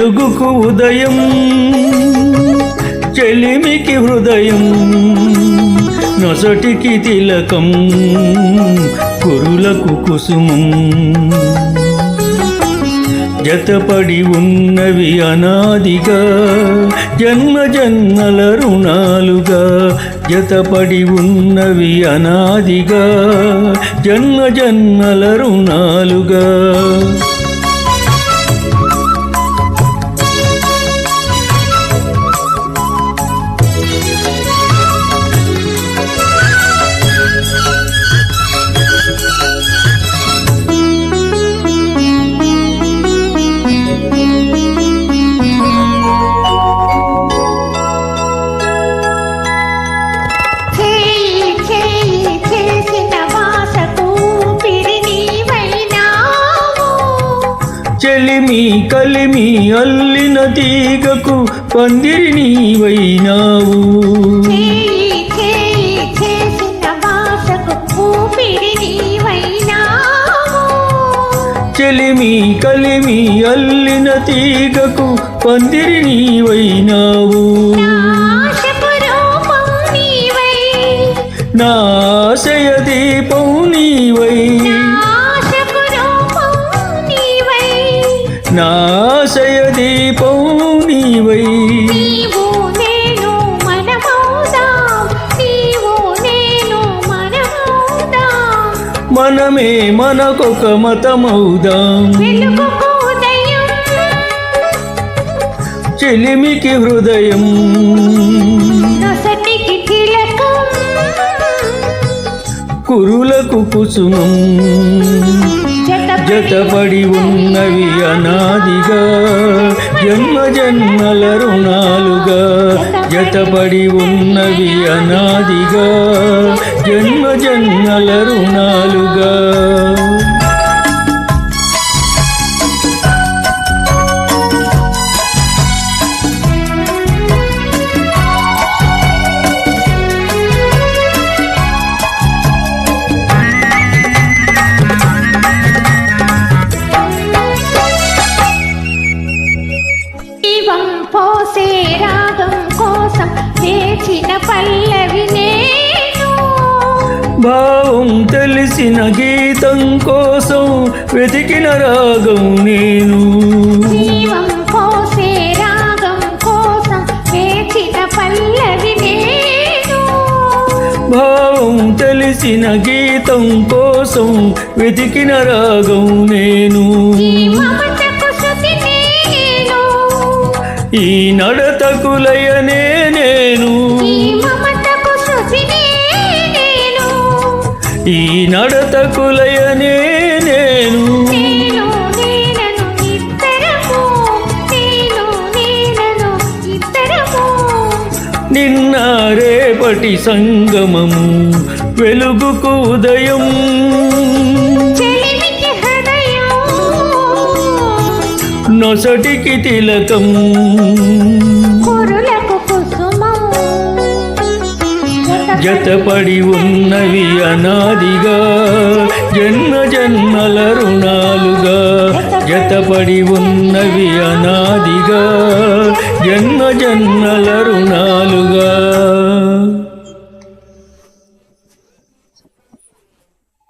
వెలుగుకు ఉదయం చెలిమికి హృదయం నొసటికి తిలకం కురులకు కుసుమం జతపడి ఉన్నవి అనాదిగా జన్మ జన్మల రుణాలుగా జతపడి ఉన్నవి అనాదిగా జన్మ జన్మల రుణాలుగా చెలిమి కలిమి అల్లిన తీగకు పందిరి నీవైనావు చెలిమి కలిమి అల్లిన తీగకు పందిరి నీవైనావు నా ఆశయ దీపం నీవై నా ఆశయ దీపం నీవై మనమే మనకొక మతమౌదాం చెలిమికి హృదయం కురులకు కుసుమం జతపడి ఉన్నవి అనాదిగా జన్మ జన్మల రుణాలుగా జతపడి ఉన్నవి అనాదిగా జన్మ జన్మల రుణాలుగా పోసే రాగం కోసం వేచిన పల్లవి నేను భావం తెలిసిన గీతం కోసం వెతికిన రాగం నేను జీవం పోసే రాగం కోసం వేచిన పల్లవి నేను భావం తెలిసిన గీతం కోసం వెతికిన రాగం నేను ఈ నడతకు లయనే నేను ఈ నడతకు లయనే నేను నిన్న రేపటి సంగమము వెలుగుకు ఉదయం నొసటికి తిలకం కురులకు కుసుమం జతపడి ఉన్నవి అనాదిగా జన్మ జన్మల రుణాలుగా జతపడి ఉన్నవి అనాదిగా జన్మ జన్మల రుణాలుగా